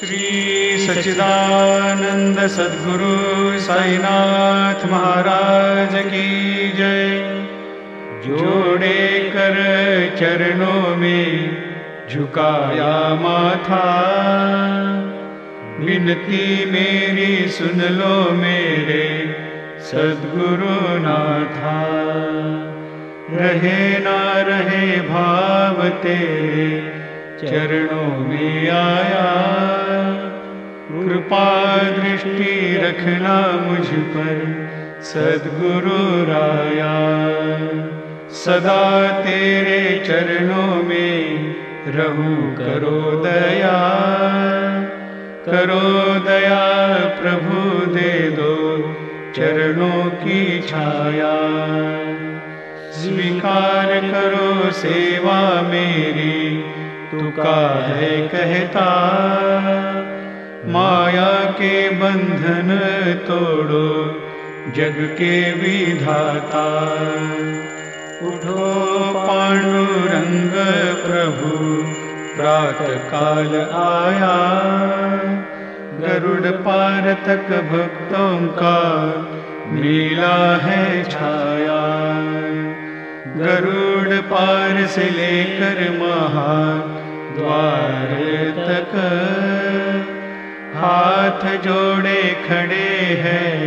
श्री सच्चिदानंद सद्गुरु साईनाथ महाराज की जय। जोड़े कर चरणों में झुकाया माथा, विनती मेरी सुन लो मेरे सद्गुरु नाथा। रहे ना रहे भाव तेरे चरणों में आया, कृपा दृष्टि रखना मुझ पर सद्गुरु राया। सदा तेरे चरणों में रहूं करो दया, करो दया प्रभु दे दो चरणों की छाया। स्वीकार करो सेवा मेरी तू काहे कहता, माया के बंधन तोड़ो जग के विधाता। उठो पांडुरंग प्रभु प्रातः काल आया, गरुड़ पार तक भक्तों का मेला है छाया। गरुड़ पार से लेकर महाद्वार तक हाथ जोड़े खड़े हैं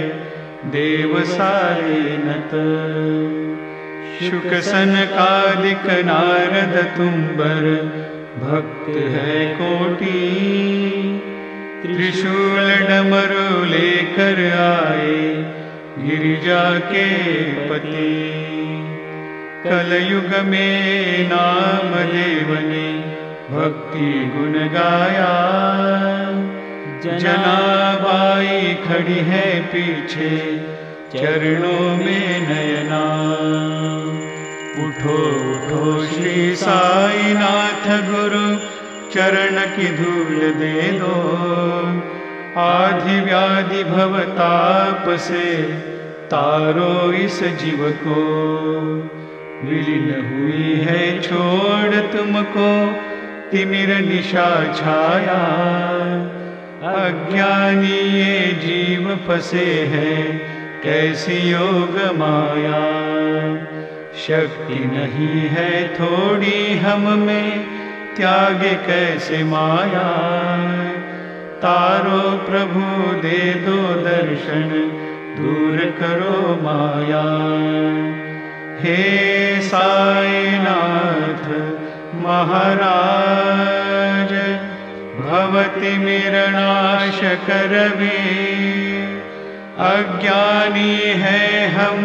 देव सारे नत। शुक सनकादिक नारद तुम्बर भक्त है कोटि, त्रिशूल डमरू लेकर आए गिरिजा के पति। कलयुग में नाम देव ने भक्ति गुण गाया, जनाबाई खड़ी है पीछे चरणों में नयना। उठो उठो श्री साईनाथ गुरु चरण की धूल दे दो, आधि व्याधि भवताप से तारो इस जीव को। विलीन हुई है छोड़ तुमको तिमिर निशा छाया, अज्ञानी ये जीव फंसे हैं कैसी योग माया। शक्ति नहीं है थोड़ी हम में त्यागे कैसे माया, तारो प्रभु दे दो दर्शन दूर करो माया। हे साईनाथ महाराज भवति मिरनाश करवे, अज्ञानी है हम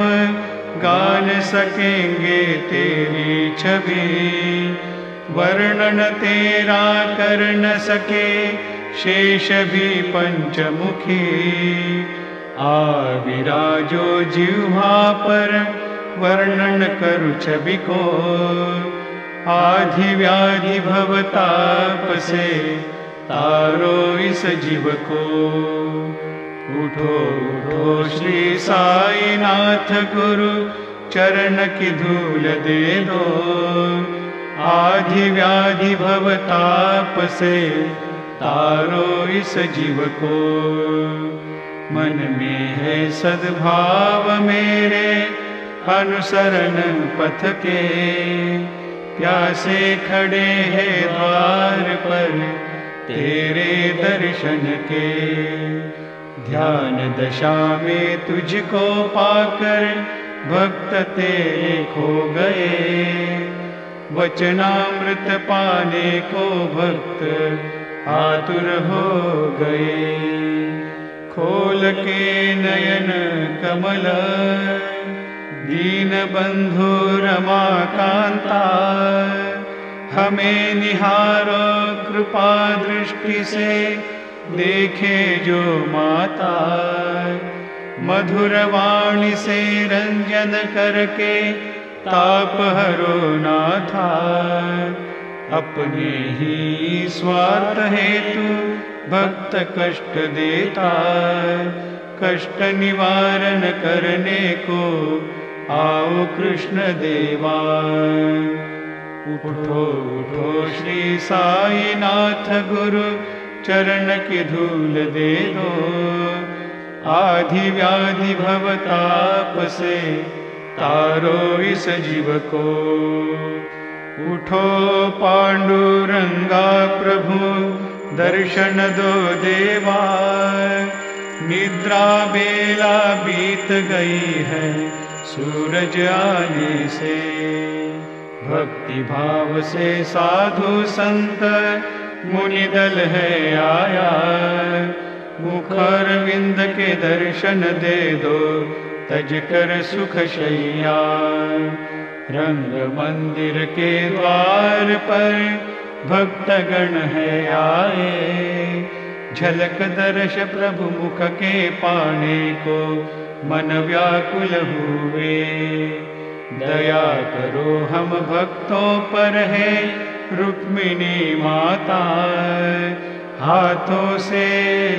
गान सकेंगे तेरी छवि। वर्णन तेरा कर न सके शेष भी पंचमुखी, आ विराजो जिह्वा पर वर्णन करु छवि को। आधि व्याधि भवताप से तारो इस जीव को। उठो उठो श्री साईनाथ गुरु चरण की धूल दे दो, आधि व्याधि भवताप से तारो इस जीव को। मन में है सद्भाव मेरे अनुसरण पथ के, प्यासे खड़े हैं द्वार पर तेरे दर्शन के। ध्यान दशा में तुझको पाकर भक्त तेरे खो गए, वचनामृत पाने को भक्त आतुर हो गए। खोल के नयन कमल दीन बंधु रमाकांता, हमें निहारो कृपा दृष्टि से देखे जो माता। मधुर वाणी से रंजन करके ताप हरो नाथा, अपने ही स्वार्थ हेतु भक्त कष्ट देता। कष्ट निवारण करने को आओ कृष्ण देवा। उठो उठो श्री साईनाथ गुरु चरण की धूल दे दो। आधि व्याधि भवताप से तारो इस जीव को। उठो पांडुरंगा प्रभु दर्शन दो देवा। निद्रा बेला बीत गई है सूरज आने से। भक्ति भाव से साधु संत मुनि दल है आया। मुखर विंद के दर्शन दे दो तज कर सुख शैया। रंग मंदिर के द्वार पर भक्तगण है आए। झलक दर्श प्रभु मुख के पाने को मन व्याकुल हुए। दया करो हम भक्तों पर है रुक्मिणी माता। हाथों से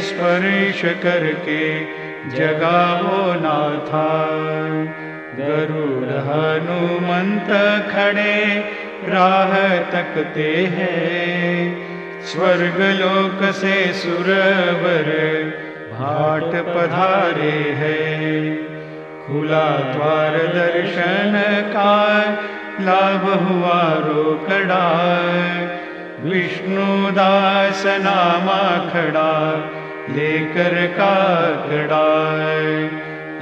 स्पर्श करके जगाओ नाथा। गरुड़ हनुमंत खड़े राह तकते हैं। स्वर्ग लोक से सुरवर भाट पधारे हैं। खुला द्वार दर्शन का लाभ हुआ रोकड़ा। विष्णु दास नामा खड़ा लेकर काकड़ा।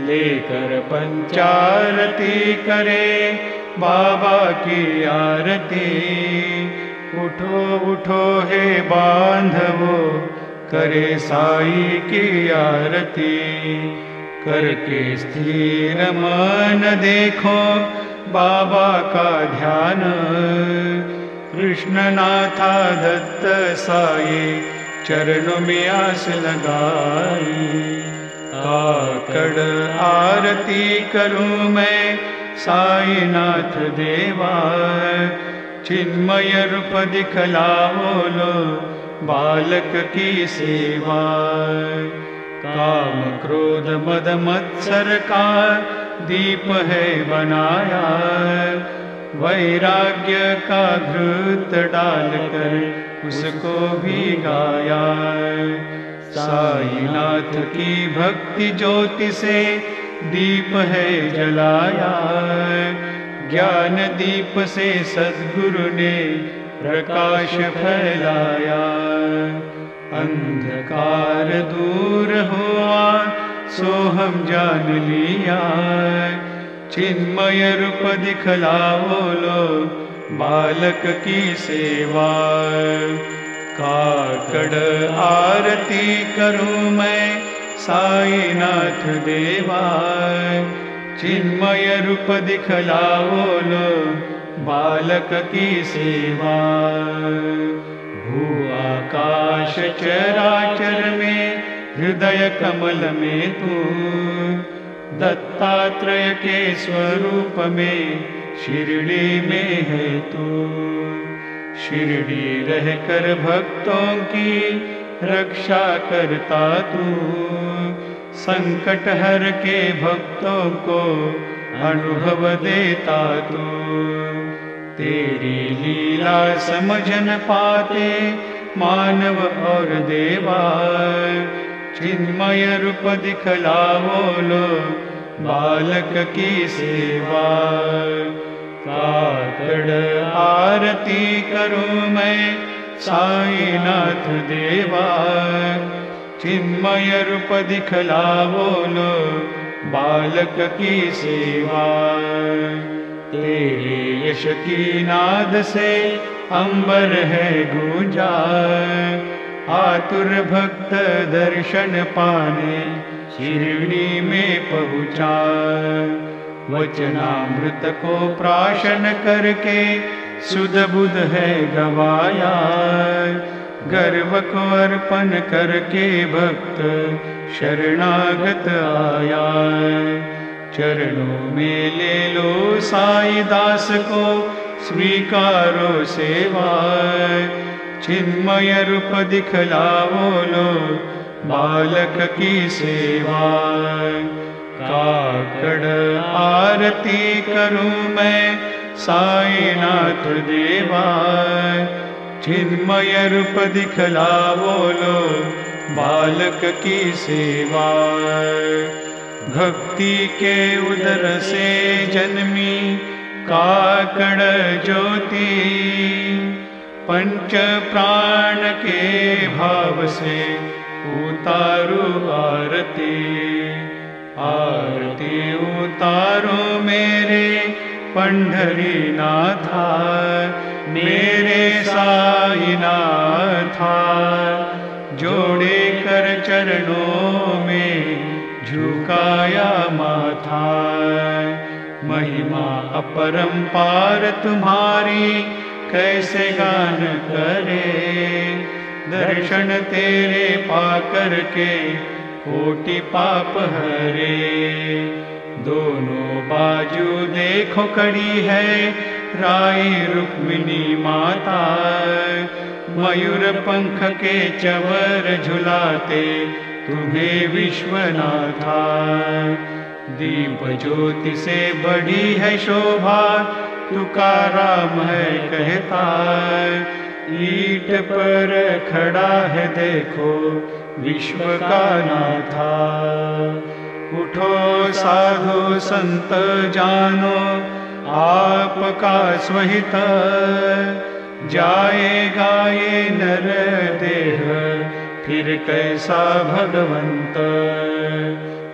लेकर पंचारती करे बाबा की आरती। उठो उठो हे बांधवो करे साई की आरती। करके स्थिर मन देखो बाबा का ध्यान। कृष्णनाथा दत्त साई चरणों में आस लगाई। काकड़ आरती करूं मैं साईनाथ देवा। चिन्मय रूप दिखलाओ लो बालक की सेवा। काम क्रोध मद मत्सर का दीप है बनाया। वैराग्य का घृत डालकर उसको भी गाया। साईनाथ की भक्ति ज्योति से दीप है जलाया। ज्ञान दीप से सद्गुरु ने प्रकाश फैलाया। अंधकार दूर हुआ सो हम जान लिया। चिन्मय रूप दिखलाओ लो बालक की सेवा। काकड़ आरती करूं मैं साईनाथ देवा। चिन्मय रूप दिखलाओ लो बालक की सेवा। भू आकाश चराचर में हृदय कमल में तू। दत्तात्रेय के स्वरूप में शिरडी में है तू। शिरडी रहकर भक्तों की रक्षा करता तू। संकट हर के भक्तों को अनुभव देता तू। तेरी लीला समझ न पाते मानव और देवा। चिन्मय रूप दिखलाओ लो बालक की सेवा। काकड़ आरती करूं मैं साईनाथ देवा। चिन्मय रूप दिखलाओ लो बालक की सेवा। तेरे यश की नाद से अंबर है गूंजा। आतुर भक्त दर्शन पाने शिरडी में पहुँचा। वचनामृत को प्राशन करके सुध बुध है गवाया। गर्व को अर्पण करके भक्त शरणागत आया। चरणों में ले लो साई दास को स्वीकारो सेवा। चिन्मय रूप दिखलाओ लो बालक की सेवा। काकड़ आरती करूं मैं साईनाथ देवा। चिन्मय रूप दिखलावो लो बालक की सेवा। भक्ति के उदर से जन्मी काकड़ ज्योति, पंच प्राण के भाव से उतारो आरती। आरती उतारो मेरे पंढरीनाथा, मेरे साईनाथा। जोड़े कर चरणों में झुकाया माथा। महिमा अपरंपार तुम्हारी कैसे गान करे। दर्शन तेरे पाकर के कोटि पाप हरे। दोनों बाजू देखो खड़ी है राई रुक्मिणी माता। मयूर पंख के चवर झुलाते तुम्हें विश्वनाथा। दीप ज्योति से बड़ी है शोभा, तुकाराम है कहता। ईट पर खड़ा है देखो विश्व का नाथा। उठो साधु संत जानो आपका स्वहित। जाएगा ये नर देह फिर कैसा भगवंत।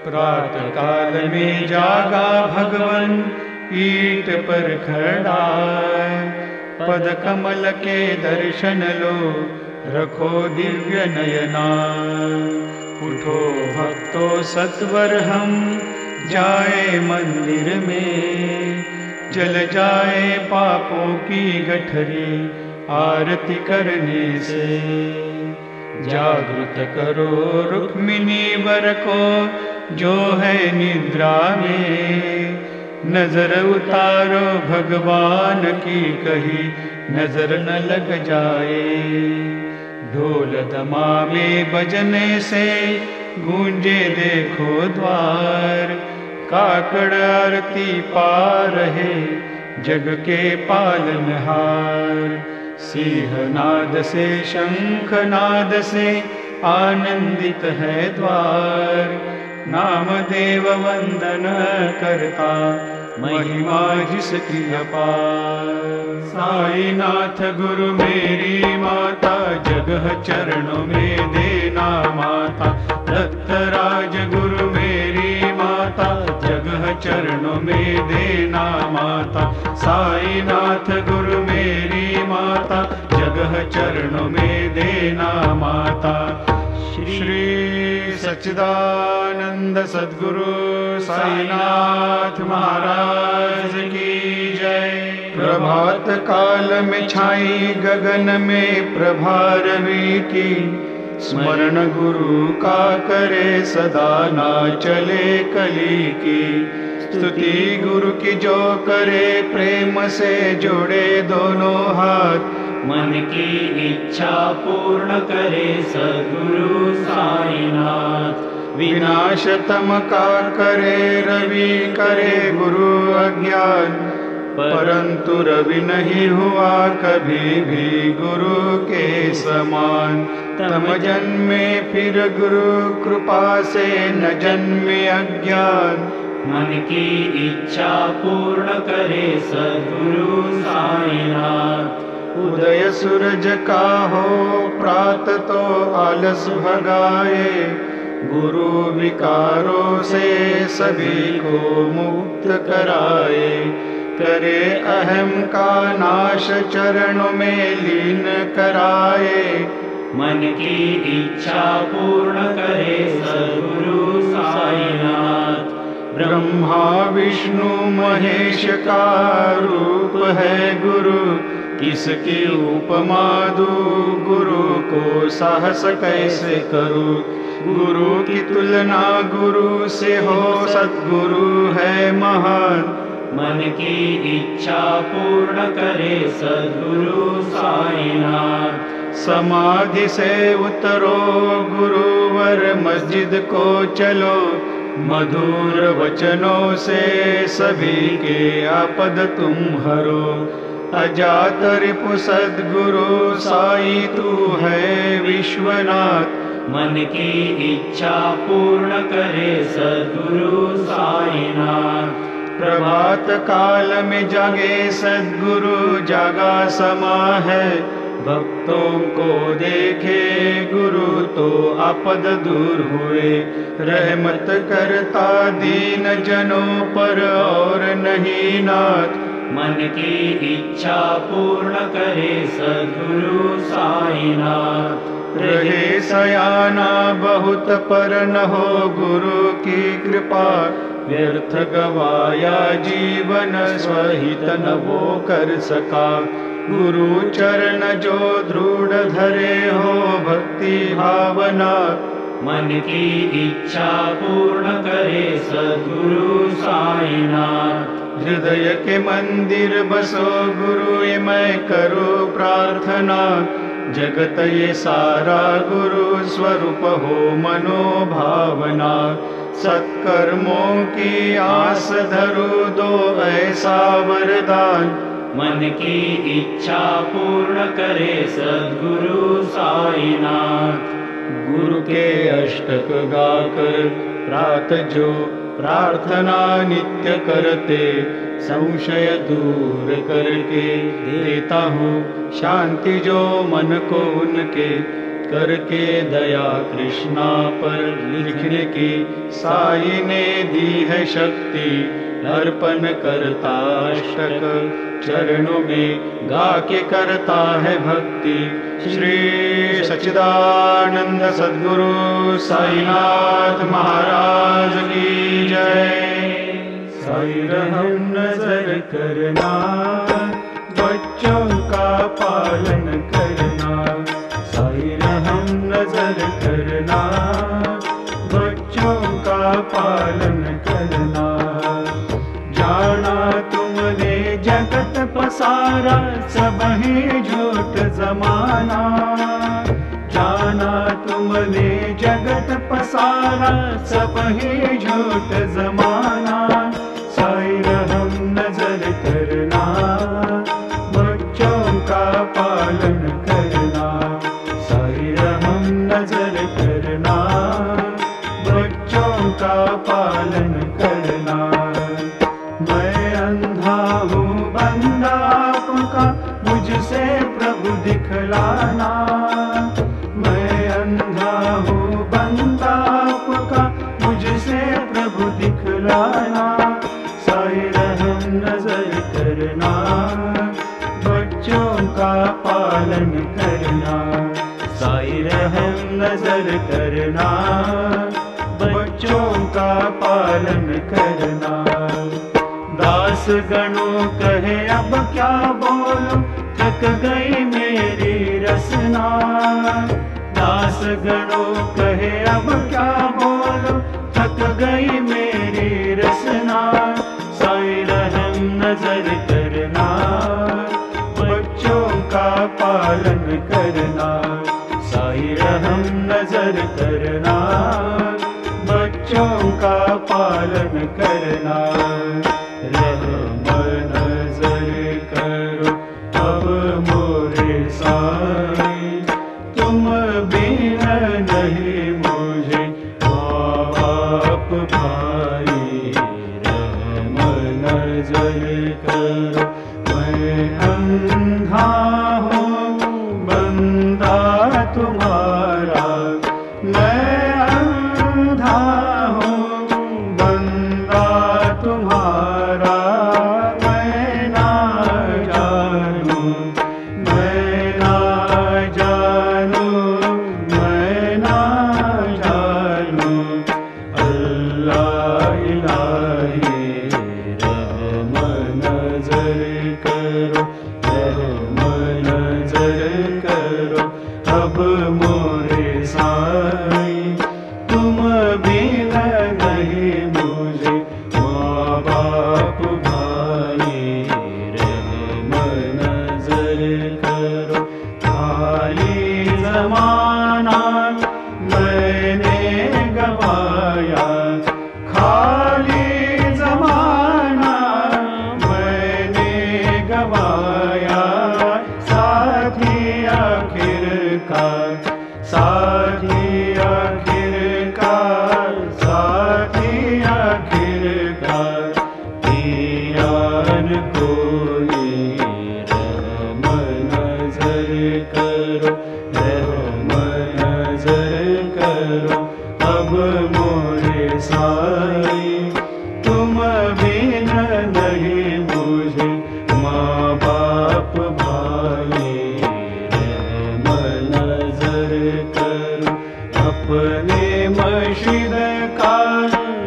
प्रातः काल में जागा भगवन ईट पर खड़ा। पद कमल के दर्शन लो रखो दिव्य नयना। उठो भक्तो सत्वर हम जाए मंदिर में। जल जाए पापों की गठरी आरती करने से। जागृत करो रुक्मिणी वर को जो है निद्रा में। नजर उतारो भगवान की कहीं नजर न लग जाए। ढोल दमामे बजने से गूंजे देखो द्वार। काकड़ आरती पा रहे जग के पालनहार। सिंहनाद से शंखनाद से आनंदित है द्वार। नामदेव वंदन करता महिमा जिसकी अपार। साईनाथ गुरु मेरी माता जगह चरणों में देना माता। दत्तराज गुरु मेरी माता जगह चरणों में देना माता। साईनाथ गुरु मेरी माता जगह चरणों में देना माता। श्री सच्चिदानंद सद्गुरु साईनाथ महाराज की जय। प्रभात काल में छाई गगन में प्रभारवी की। स्मरण गुरु का करे सदा ना चले कली की। स्तुति गुरु की जो करे प्रेम से जोड़े दोनों हाथ। मन की इच्छा पूर्ण करे सद्गुरु साईनाथ। विनाश तम का करे रवि करे गुरु अज्ञान। परंतु रवि नहीं हुआ कभी भी गुरु के समान। तम जन्मे फिर गुरु कृपा से न जन्मे अज्ञान। मन की इच्छा पूर्ण करे सद्गुरु साईनाथ। उदय सूरज का हो प्रात तो आलस भगाए। गुरु विकारों से सभी को मुक्त कराए। करे अहम का नाश चरणों में लीन कराए। मन की इच्छा पूर्ण करे सद्गुरु साईनाथ। ब्रह्मा विष्णु महेश का रूप है गुरु। किसकी उपमा दूं गुरु को साहस कैसे करूं। गुरु की तुलना गुरु से हो सद्गुरु है महान। मन की इच्छा पूर्ण करे सद्गुरु साईनाथ। समाधि से उतरो गुरुवर मस्जिद को चलो। मधुर वचनों से सभी के आपद तुम हरो। अजात रिपु सद्गुरु साई तू है विश्वनाथ। मन की इच्छा पूर्ण करे सद्गुरु साईनाथ। प्रभात काल में जागे सद्गुरु जागा समा है। भक्तों को देखे गुरु तो आपद दूर हुए। रहमत करता दीन जनों पर और नहीं नाथ। मन की इच्छा पूर्ण करे सद्गुरु साईनाथ। रहे सयाना बहुत पर न हो गुरु की कृपा। व्यर्थ गवाया जीवन स्वहित न वो कर सका। गुरु चरण जो दृढ़ धरे हो भक्ति भावना। मन की इच्छा पूर्ण करे सद्गुरु साईनाथ। हृदय के मंदिर बसो गुरु ये मैं करूँ प्रार्थना। जगत ये सारा गुरु स्वरूप हो मनोभावना। सत्कर्मों की आस धरो दो ऐसा वरदान। मन की इच्छा पूर्ण करे सद्गुरु साईनाथ। गुरु के अष्टक गाकर प्रात जो प्रार्थना नित्य करते। संशय दूर करके देता हूँ शांति जो मन को उनके। करके दया कृष्णा पर लिखने की साई ने दी है शक्ति। अर्पण करता अष्टक चरणों में गा के करता है भक्ति। श्री सच्चिदानंद सद्गुरु साईनाथ महाराज की जय। साई रहम नजर करना बच्चों का पालन करना। साई रहम नजर करना बच्चों का पालन करना। जाना तुमने जगत पसारा सब ही झूठ जमाना। जाना तुमने जगत पसारा सब ही झूठ जमाना। साई रहम नजर करना बच्चों का पालन करना। साई रहम नजर करना बच्चों का पालन करना। मैं अंधा हूँ बंदा आपका मुझसे प्रभु दिखलाना। मैं अंधा हूँ बंदा आपका मुझसे प्रभु दिखलाना। साई रहम नजर करना बच्चों का पालन करना। साई रहम नजर करना बच्चों का पालन करना। दास गणों कहे अब क्या बोलूं थक गई मेरी रसना। दास गणों कहे अब क्या बोलूं थक गई मेरी रसना। साई रहम नजर करना बच्चों का पालन करना। साई रहम नजर करना बच्चों का पालन करना। रहम नजर करो अब मोरे साईं। तुम बिना नहीं मुझे माँ बाप भाई। रहम नजर करो मैं अंधा हूँ बंदा तुम्हारा। मैं अंधा हूँ बंदा तुम्हारा। मैं ना जानूं मैं ना जानूं मैं ना जानूं। अल्लाह इलाही रहम नजर करो। रहम नजर करो अब मोरे साईं। तुम बिना नहीं मुझे माँ बाप भाई। रहम नजर करो खाली जमाना मैंने गवाया। खाली जमाना मैंने गवाया। करो अब मोरे साई। तुम बिन नहीं मुझे माँ बाप भाई, रहम नजर करो अपने मशीद का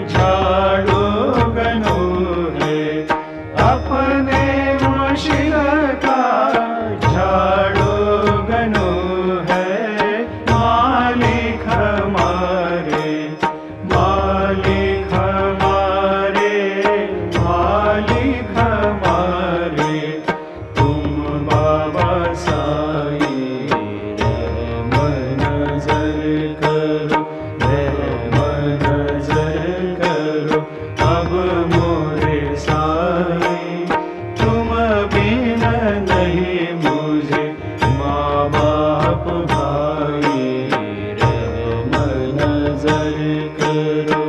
झाड़ू गनो है, अपने मशीद का झाड़ू गनो है। मालिक हमारे, मालिक हमारे, मालिक हमारे, तुम बाबा साई। रहम नजर करो, रहम नजर करो अब मोरे साई। तुम बिन नहीं मुझे माँ बाप भाई, रहम नजर करो।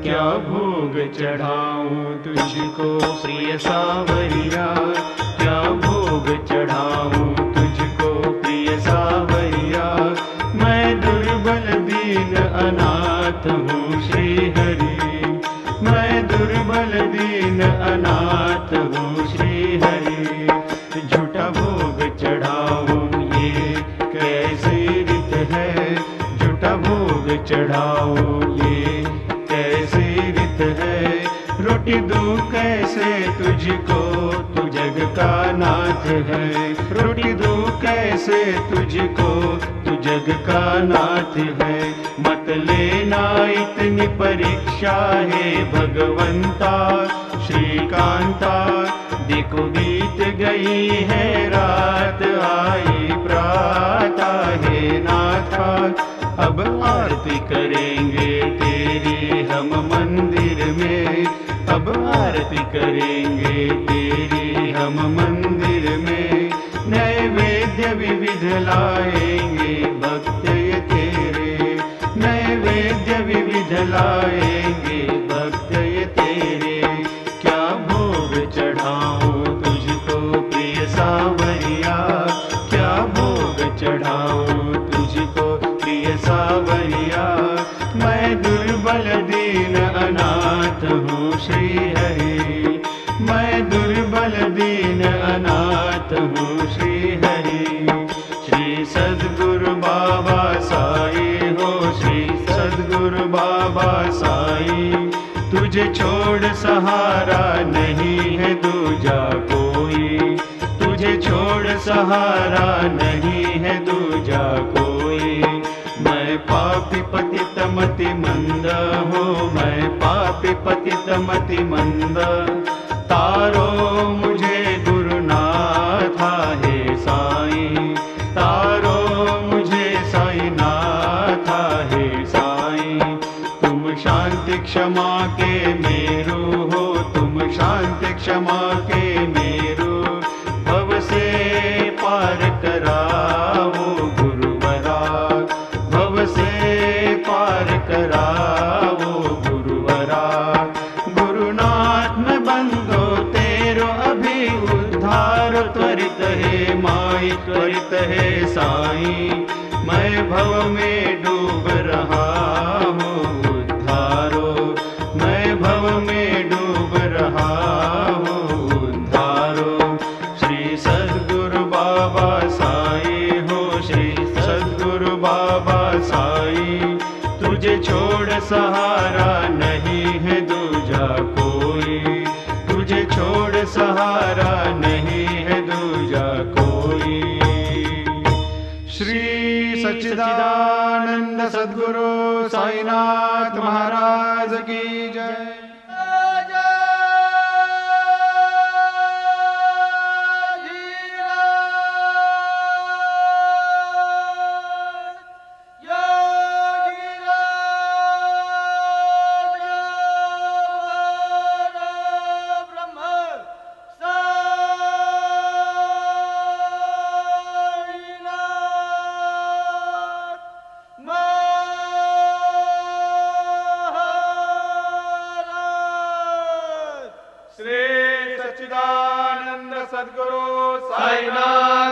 क्या भोग चढ़ाऊं तुझको प्रिय सावरिया, क्या भोग चढ़ाऊं तुझको प्रिय सावरिया। मैं दुर्बल दीन अनाथ हूँ श्री हरि, मैं दुर्बल दीन अनाथ हूँ श्री हरि। झूठा भोग चढ़ाऊं ये कैसी रीत है, झूठा भोग चढ़ाऊं ये कैसी रीत है। रोटी दूं कैसे तुझको, तू जग का नाथ है। रोटी दूं कैसे तुझको, तू जग का नाथ है। मत लेना इतनी परीक्षा है भगवंता श्रीकांता। देखो बीत गई है रात, आई प्रातः है नाथा। अब आरती करेंगे तेरी हम मंदिर में, अब आरती करेंगे तेरी हम मंदिर में। नैवेद्य विविध लाएंगे भक्त ये तेरे, नैवेद्य विविध लाएंगे भक्त ये तेरे। क्या भोग चढ़ाऊं तुझको प्रिय सावरिया, क्या भोग चढ़ाऊं तुझको प्रिय सावरिया। मैं दुर्बल दीन अनाथ हूँ श्री हरि, मैं दुर्बल दीन अनाथ हूँ श्री हरि। श्री सद्गुरु बाबा साई हो, श्री सद्गुरु बाबा साई। तुझे छोड़ सहारा नहीं है दूजा कोई, तुझे छोड़ सहारा नहीं है दूजा कोई। मैं पापी पतित मति मंद हूँ, मैं पापी पतित मति मंद। तारो मुझे गुरुनाथा हे साईं, तारो मुझे साईं नाथा हे साईं। तुम शांति क्षमा के मेरु हो, तुम शांति क्षमा के मेरु। भव से पार कराओ गुरुवरा, भव से पार कराओ गुरुवरा। गुरुनाथ में बंदो तेरो अभी उद्धार त्वरित है माई, त्वरित है साईं। मैं भव में डूब रहा हूँ उद्धारो, मैं भव में डूब रहा हूँ उद्धारो। श्री सद्गुरु बाबा साई हो, श्री सद्गुरु बाबा साई। तुझे छोड़ सहारा नहीं है दूजा कोई, तुझे छोड़ सहारा नहीं है दूजा कोई। श्री सच्चिदानंद सद्गुरु साईनाथ महाराज की जय। सच्चिदानंद सद्गुरु साईनाथ